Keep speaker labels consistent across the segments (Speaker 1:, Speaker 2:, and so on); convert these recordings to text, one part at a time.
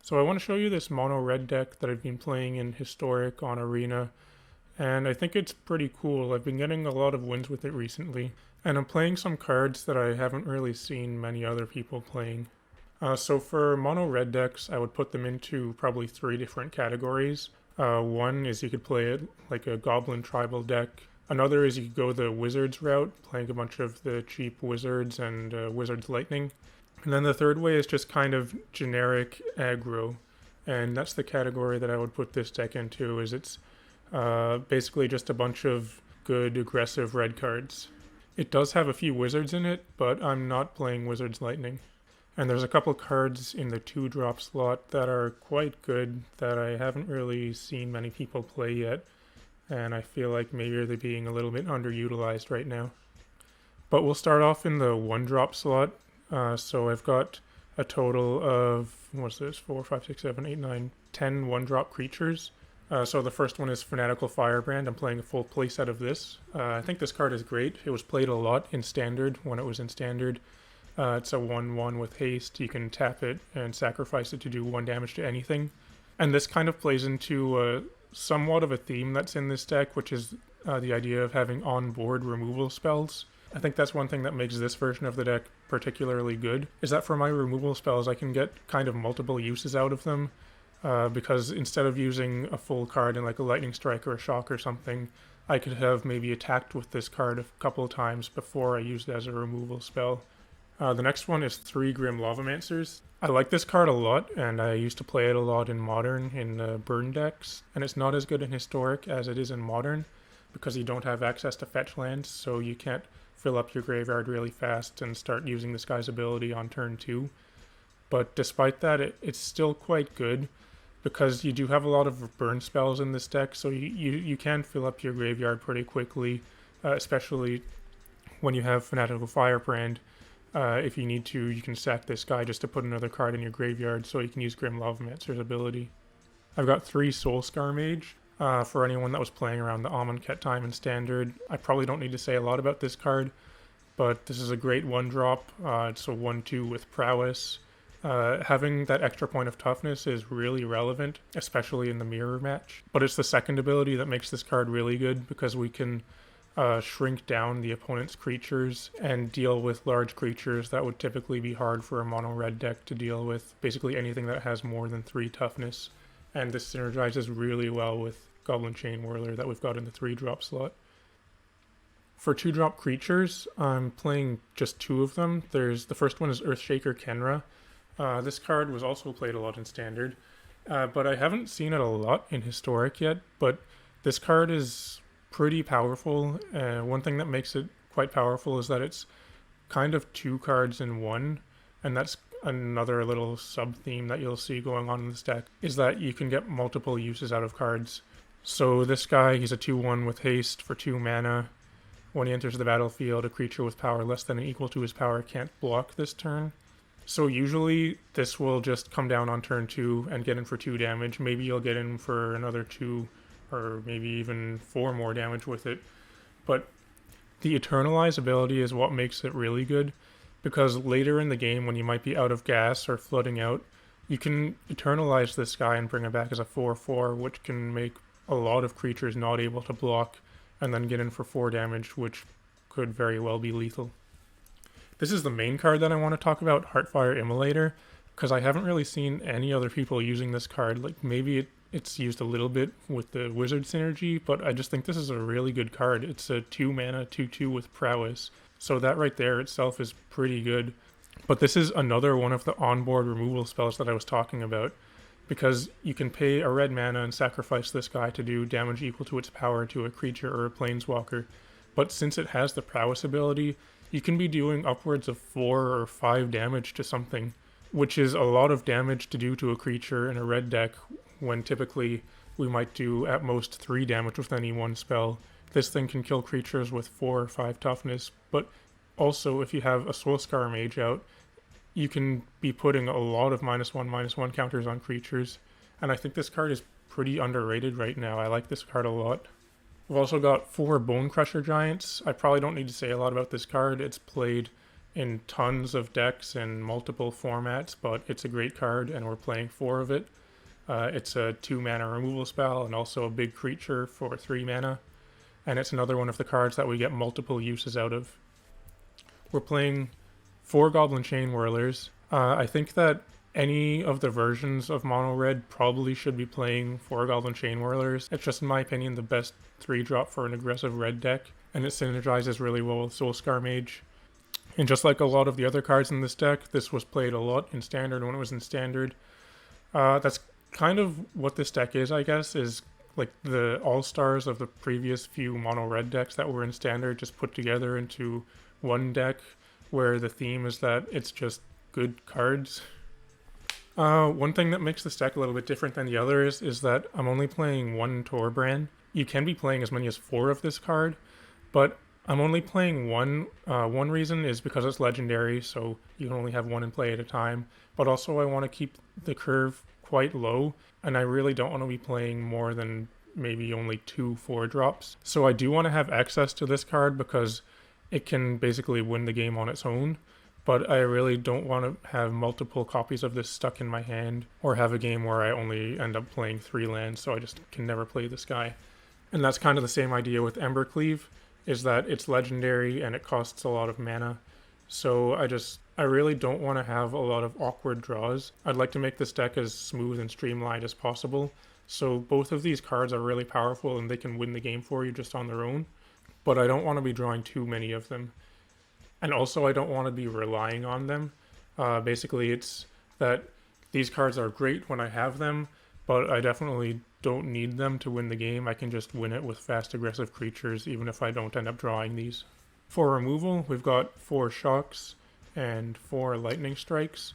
Speaker 1: So I want to show you this mono red deck that I've been playing in Historic on Arena, and I think it's pretty cool. I've been getting a lot of wins with it recently, and I'm playing some cards that I haven't really seen many other people playing. So for mono red decks, I would put them into probably three different categories. One is you could play it like a Goblin Tribal deck. Another is you could go the Wizards route, playing a bunch of the cheap Wizards and Wizards Lightning. And then the third way is just kind of generic aggro, and that's the category that I would put this deck into, is it's basically just a bunch of good aggressive red cards. It does have a few Wizards in it, but I'm not playing Wizards Lightning. And there's a couple cards in the 2-drop slot that are quite good that I haven't really seen many people play yet, and I feel like maybe they're being a little bit underutilized right now. But we'll start off in the 1-drop slot. So I've got a total of, what's this, 4, 5, 6, 7, 8, 9, 10 1-drop creatures. So the first one is Fanatical Firebrand. I'm playing a full playset of this. I think this card is great. It was played a lot in Standard when it was in Standard. It's a 1/1 with haste. You can tap it and sacrifice it to do 1 damage to anything. And this kind of plays into somewhat of a theme that's in this deck, which is the idea of having on-board removal spells. I think that's one thing that makes this version of the deck particularly good, is that for my removal spells I can get kind of multiple uses out of them, because instead of using a full card in like a Lightning Strike or a Shock or something, I could have maybe attacked with this card a couple of times before I used it as a removal spell. The next one is 3 Grim Lavamancers. I like this card a lot, and I used to play it a lot in Modern in burn decks, and it's not as good in Historic as it is in Modern, because you don't have access to fetch lands, so you can't fill up your graveyard really fast and start using this guy's ability on turn 2. But despite that, it's still quite good, because you do have a lot of burn spells in this deck, so you can fill up your graveyard pretty quickly, especially when you have Fanatical Firebrand. If you need to, you can sack this guy just to put another card in your graveyard, so you can use Grim Lavamancer's ability. I've got 3 Soulscar Mage. For anyone that was playing around the Amonkhet time in Standard, I probably don't need to say a lot about this card, but this is a great 1-drop. It's a 1/2 with Prowess. Having that extra point of toughness is really relevant, especially in the mirror match. But it's the second ability that makes this card really good, because we can shrink down the opponent's creatures and deal with large creatures that would typically be hard for a mono red deck to deal with. Basically anything that has more than 3 toughness. And this synergizes really well with Goblin Chain Whirler that we've got in the 3-drop slot. For 2-drop creatures, I'm playing just 2 of them. The first one is Earthshaker Kenra. This card was also played a lot in Standard, but I haven't seen it a lot in Historic yet, but this card is pretty powerful. One thing that makes it quite powerful is that it's kind of 2 cards in 1, and that's another little sub-theme that you'll see going on in this deck, is that you can get multiple uses out of cards. So this guy, he's a 2/1 with haste for 2 mana. When he enters the battlefield, a creature with power less than or equal to his power can't block this turn. So usually this will just come down on turn 2 and get in for 2 damage. Maybe you'll get in for another 2 or maybe even 4 more damage with it. But the Eternalize ability is what makes it really good, because later in the game when you might be out of gas or flooding out, you can Eternalize this guy and bring him back as a 4/4, which can make a lot of creatures not able to block and then get in for 4 damage, which could very well be lethal. This is the main card that I want to talk about, Heartfire Immolator, because I haven't really seen any other people using this card. Like maybe it's used a little bit with the Wizard synergy, but I just think this is a really good card. It's a 2 mana 2/2 with Prowess, so that right there itself is pretty good. But this is another one of the onboard removal spells that I was talking about, because you can pay a red mana and sacrifice this guy to do damage equal to its power to a creature or a planeswalker. But since it has the Prowess ability, you can be doing upwards of 4 or 5 damage to something, which is a lot of damage to do to a creature in a red deck, when typically we might do at most 3 damage with any one spell. This thing can kill creatures with 4 or 5 toughness, but also if you have a Soulscar Mage out, you can be putting a lot of -1/-1 counters on creatures, and I think this card is pretty underrated right now. I like this card a lot. We've also got 4 Bone Crusher Giants. I probably don't need to say a lot about this card. It's played in tons of decks in multiple formats, but it's a great card and we're playing 4 of it. It's a 2 mana removal spell and also a big creature for 3 mana. And it's another one of the cards that we get multiple uses out of. We're playing 4 Goblin Chain Whirlers. I think that any of the versions of Mono Red probably should be playing 4 Goblin Chain Whirlers. It's just, in my opinion, the best 3-drop for an aggressive red deck, and it synergizes really well with Soulscar Mage. And just like a lot of the other cards in this deck, this was played a lot in Standard when it was in Standard. That's kind of what this deck is, I guess, is like the all-stars of the previous few Mono Red decks that were in Standard just put together into one deck, where the theme is that it's just good cards. One thing that makes this deck a little bit different than the others is that I'm only playing 1 Torbran. You can be playing as many as 4 of this card, but I'm only playing 1. One reason is because it's legendary, so you can only have 1 in play at a time, but also I want to keep the curve quite low, and I really don't want to be playing more than maybe only 2 4-drops. So I do want to have access to this card because it can basically win the game on its own, but I really don't want to have multiple copies of this stuck in my hand, or have a game where I only end up playing 3 lands, so I just can never play this guy. And that's kind of the same idea with Embercleave, is that it's legendary and it costs a lot of mana. So I really don't want to have a lot of awkward draws. I'd like to make this deck as smooth and streamlined as possible. So both of these cards are really powerful and they can win the game for you just on their own, but I don't want to be drawing too many of them. And also I don't want to be relying on them. Basically it's that these cards are great when I have them, but I definitely don't need them to win the game. I can just win it with fast aggressive creatures even if I don't end up drawing these. For removal, we've got 4 Shocks and 4 Lightning Strikes.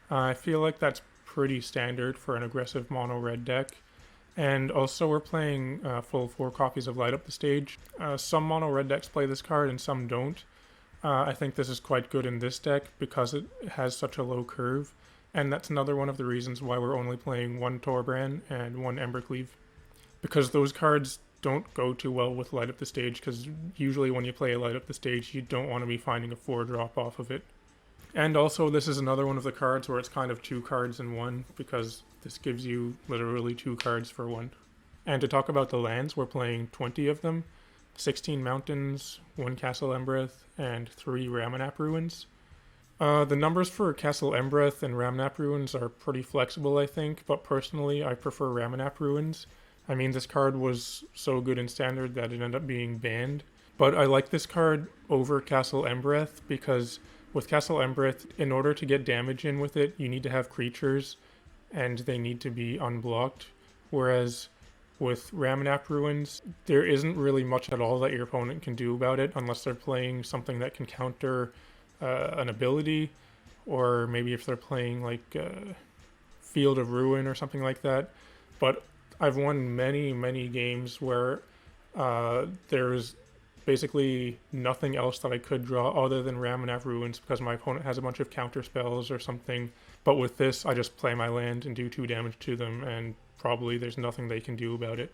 Speaker 1: I feel like that's pretty standard for an aggressive mono red deck. And also we're playing full 4 copies of Light Up the Stage. Some mono red decks play this card and some don't. I think this is quite good in this deck because it has such a low curve, and that's another one of the reasons why we're only playing 1 Torbran and 1 Embercleave, because those cards don't go too well with Light Up the Stage, because usually when you play a Light Up the Stage you don't want to be finding a 4-drop off of it. And also this is another one of the cards where it's kind of 2 cards in 1, because this gives you literally 2 cards for 1. And to talk about the lands, we're playing 20 of them. 16 Mountains, 1 Castle Embereth, and 3 Ramunap Ruins. The numbers for Castle Embereth and Ramunap Ruins are pretty flexible, I think, but personally I prefer Ramunap Ruins. I mean, this card was so good in Standard that it ended up being banned. But I like this card over Castle Embereth because with Castle Embereth, in order to get damage in with it, you need to have creatures and they need to be unblocked. Whereas with Ramunap Ruins, there isn't really much at all that your opponent can do about it unless they're playing something that can counter an ability, or maybe if they're playing like Field of Ruin or something like that. But I've won many games where there's basically nothing else that I could draw other than Ramunap Ruins because my opponent has a bunch of counter spells or something. But with this, I just play my land and do 2 damage to them, and probably there's nothing they can do about it.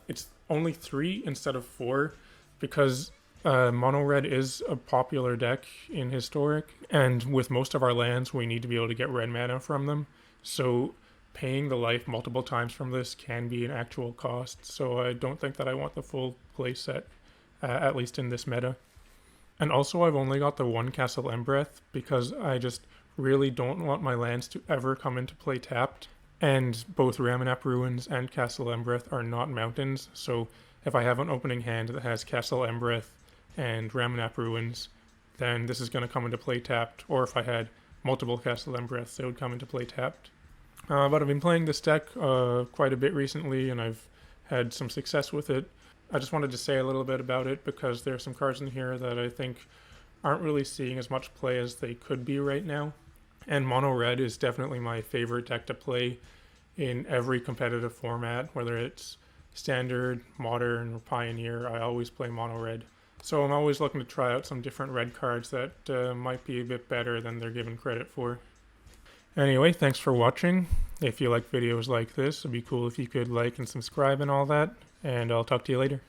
Speaker 1: It's only 3 instead of 4 because Mono Red is a popular deck in Historic, and with most of our lands we need to be able to get red mana from them, so paying the life multiple times from this can be an actual cost, so I don't think that I want the full play set, at least in this meta. And also I've only got the 1 Castle Embereth because I just really don't want my lands to ever come into play tapped, and both Ramunap Ruins and Castle Embereth are not mountains, so if I have an opening hand that has Castle Embereth and Ramunap Ruins, then this is going to come into play tapped, or if I had multiple Castle Embereths, they would come into play tapped. But I've been playing this deck quite a bit recently, and I've had some success with it. I just wanted to say a little bit about it because there are some cards in here that I think aren't really seeing as much play as they could be right now. And Mono Red is definitely my favorite deck to play in every competitive format, whether it's Standard, Modern, or Pioneer. I always play Mono Red. So I'm always looking to try out some different red cards that might be a bit better than they're given credit for. Anyway, thanks for watching. If you like videos like this, it'd be cool if you could like and subscribe and all that, and I'll talk to you later.